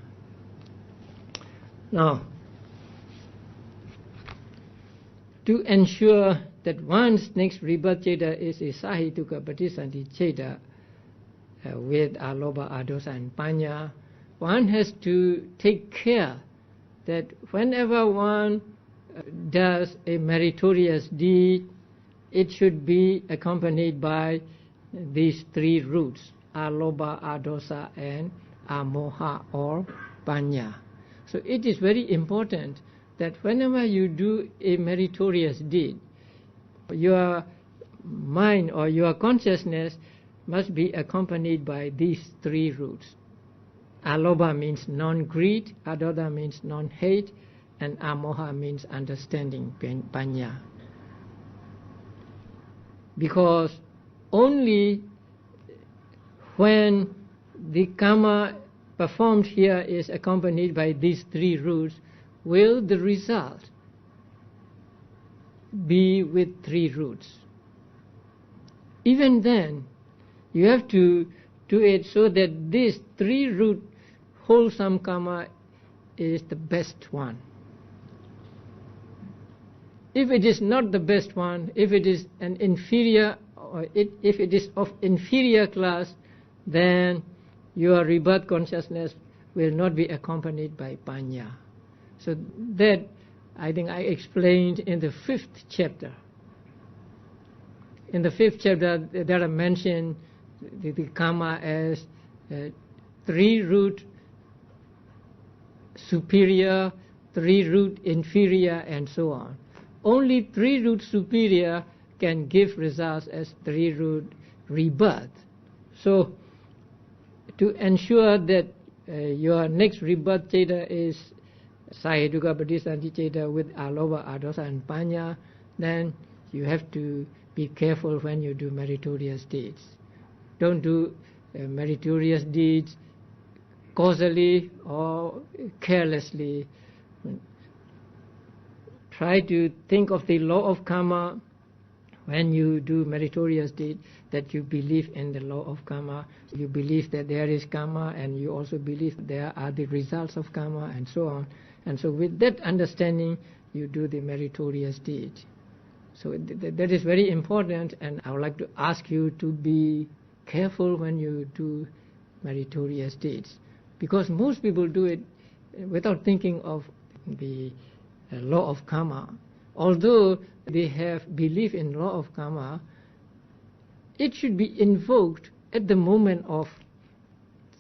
Now, to ensure that one's next rebirth ceta is a sahituka patisanti ceta with aloba, adosa and panya, one has to take care that whenever one does a meritorious deed, it should be accompanied by these three roots, aloba, adosa and amoha or panya. So it is very important that whenever you do a meritorious deed, your mind or your consciousness must be accompanied by these three roots. Aloba means non-greed, adosa means non-hate, and amoha means understanding, panya. Because only when the karma performed here is accompanied by these three roots will the result be with three roots. Even then, you have to do it so that this three root wholesome karma is the best one. If it is not the best one, if it is an inferior, or if it is of inferior class, then your rebirth consciousness will not be accompanied by panya. So that, I think I explained in the 5th chapter. In the 5th chapter, there are mentioned the karma as three root superior, three root inferior, and so on. Only three root superior can give results as three root rebirth. So to ensure that your next rebirth ceta is sahetuka patisanti ceta with aloba, adosa and panya, then you have to be careful when you do meritorious deeds. Don't do meritorious deeds causally or carelessly. Try to think of the law of karma when you do meritorious deed, that you believe in the law of karma, you believe that there is karma, and you also believe there are the results of karma, and so on. And so with that understanding, you do the meritorious deed. So that is very important, and I would like to ask you to be careful when you do meritorious deeds, because most people do it without thinking of the law of karma. Although they have belief in law of karma, it should be invoked at the moment of,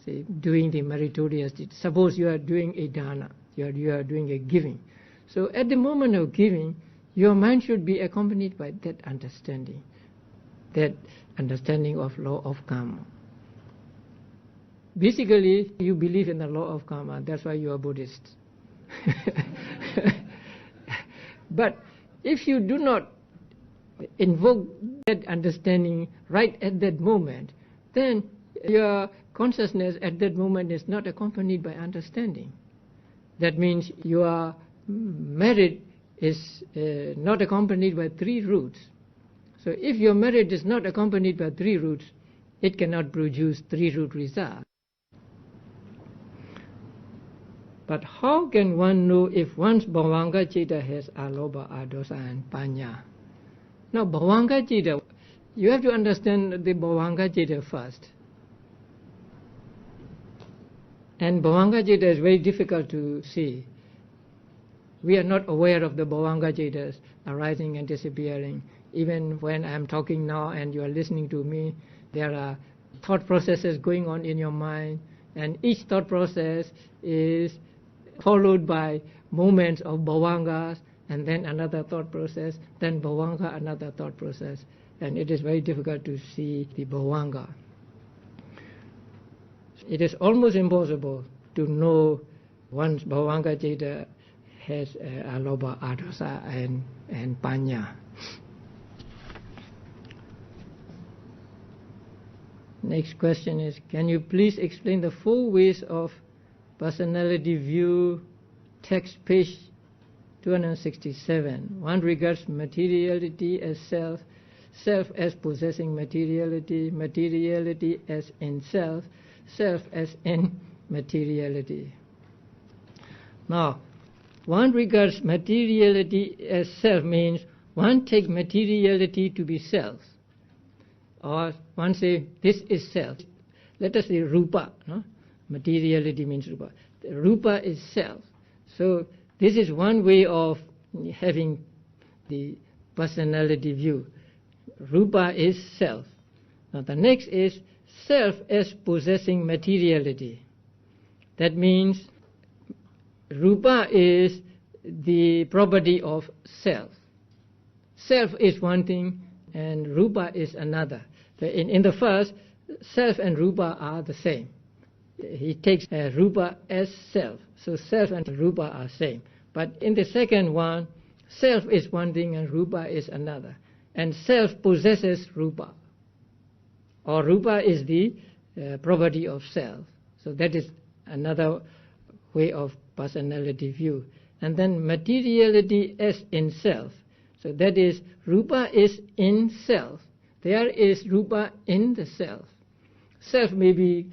say, doing the meritorious deed. Suppose you are doing a dana, you are doing a giving. So at the moment of giving, your mind should be accompanied by that understanding of law of karma. Basically, you believe in the law of karma, that's why you are Buddhist. But if you do not invoke that understanding right at that moment, then your consciousness at that moment is not accompanied by understanding. That means your merit is not accompanied by 3 roots. So if your merit is not accompanied by 3 roots, it cannot produce 3-root results. But how can one know if one's bhavanga citta has alobha, adosa and panya? Now bhavanga citta, you have to understand the bhavanga citta first. And bhavanga citta is very difficult to see. We are not aware of the bhavanga cittas arising and disappearing. Even when I am talking now and you are listening to me, there are thought processes going on in your mind, and each thought process is followed by moments of bhavangas, and then another thought process, then bhavanga, another thought process, and it is very difficult to see the bhavanga. It is almost impossible to know one's bhavanga citta has alobha, adosa and panya. Next question is, can you please explain the 4 ways of personality view, text page 267. One regards materiality as self, self as possessing materiality, materiality as in self, self as in materiality. Now, one regards materiality as self means one takes materiality to be self. Or one say, this is self. Let us say rupa. No? Materiality means rupa. Rupa is self. So this is one way of having the personality view. Rupa is self. Now the next is self as possessing materiality. That means rupa is the property of self. Self is one thing and rupa is another. So in the first, self and rupa are the same. He takes rupa as self. So self and rupa are same. But in the second one, self is one thing and rupa is another. And self possesses rupa. Or rupa is the property of self. So that is another way of personality view. And then materiality as in self. So that is, rupa is in self. There is rupa in the self. Self may be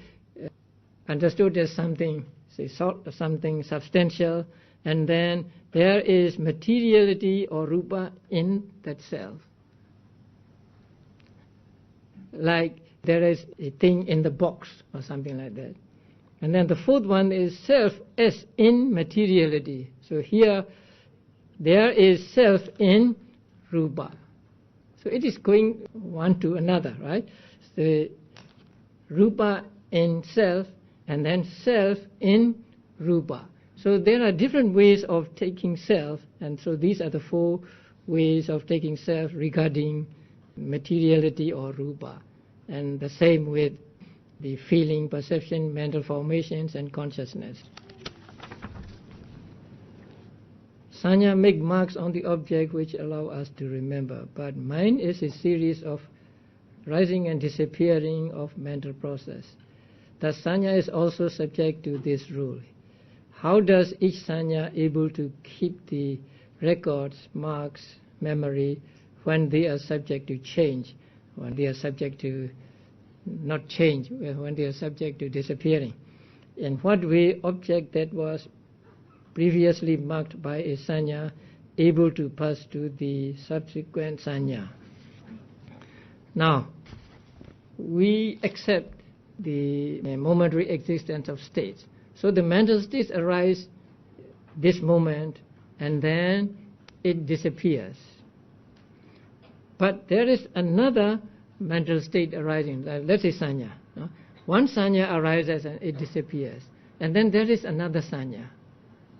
understood as something, say, something substantial, and then there is materiality or rupa in that self. Like there is a thing in the box or something like that. And then the fourth one is self as in materiality. So here there is self in rupa. So it is going one to another, right? So rupa in self and then self in rupa. So there are different ways of taking self, and so these are the 4 ways of taking self regarding materiality or rupa. And the same with the feeling, perception, mental formations and consciousness. Sanya make marks on the object which allow us to remember, but mind is a series of rising and disappearing of mental process. Thus sanya is also subject to this rule. How does each sanya able to keep the records, marks, memory when they are subject to change, when they are subject to not change, when they are subject to disappearing? In what way object that was previously marked by a sanya able to pass to the subsequent sanya? Now, we accept the momentary existence of states. So the mental states arise this moment and then it disappears. But there is another mental state arising, let's say sanya. No? One sanya arises and it disappears. And then there is another sanya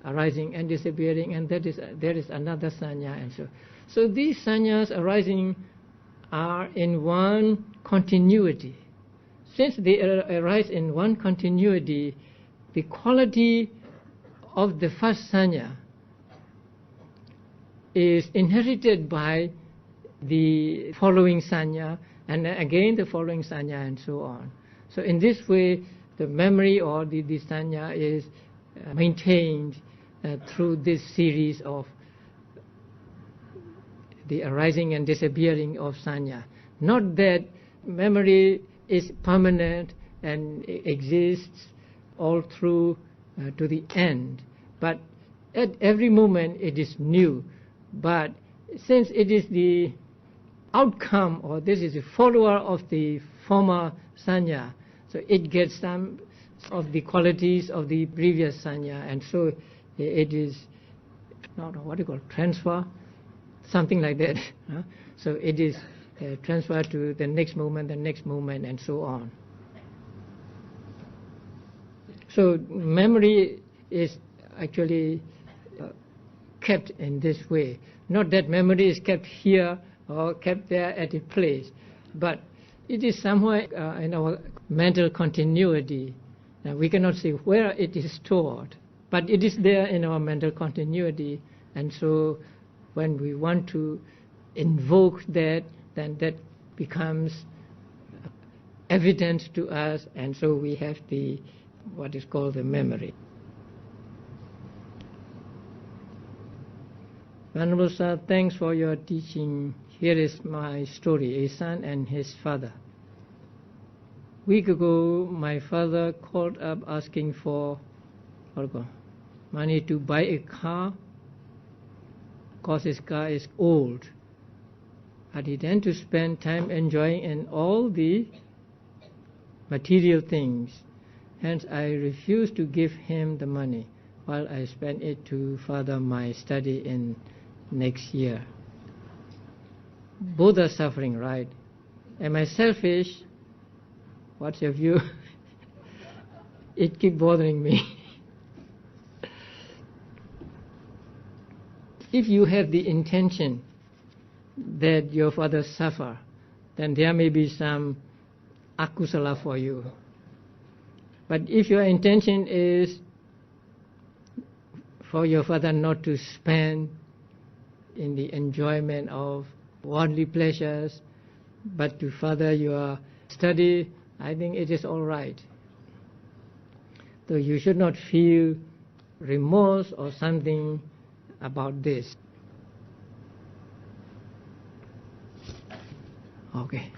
arising and disappearing, and there is another sanya, and so these sanyas arising are in one continuity. Since they arise in one continuity, the quality of the first sanya is inherited by the following sanya, and again the following sanya, and so on. So in this way, the memory or the sanya is maintained through this series of the arising and disappearing of sanya. Not that memory is permanent and exists all through to the end, but at every moment it is new. But since it is the outcome, or this is a follower of the former sanya, so it gets some of the qualities of the previous sanya, and so it is not what you call transfer, something like that. So it is transferred to the next moment, and so on. So memory is actually kept in this way. Not that memory is kept here or kept there at a place, but it is somewhere in our mental continuity. Now, we cannot say where it is stored, but it is there in our mental continuity, and so when we want to invoke that, then that becomes evident to us, and so we have the what is called the memory. Venerable Sir, thanks for your teaching. Here is my story, a son and his father. A week ago, my father called up asking for money to buy a car, because his car is old. But he tends to spend time enjoying in all the material things. Hence, I refused to give him the money while I spend it to further my study in next year. Both are suffering, right? Am I selfish? What's your view? It keeps bothering me. If you have the intention that your father suffer, then there may be some akusala for you. But if your intention is for your father not to spend in the enjoyment of worldly pleasures, but to further your study, I think it is all right. So you should not feel remorse or something about this. Okay.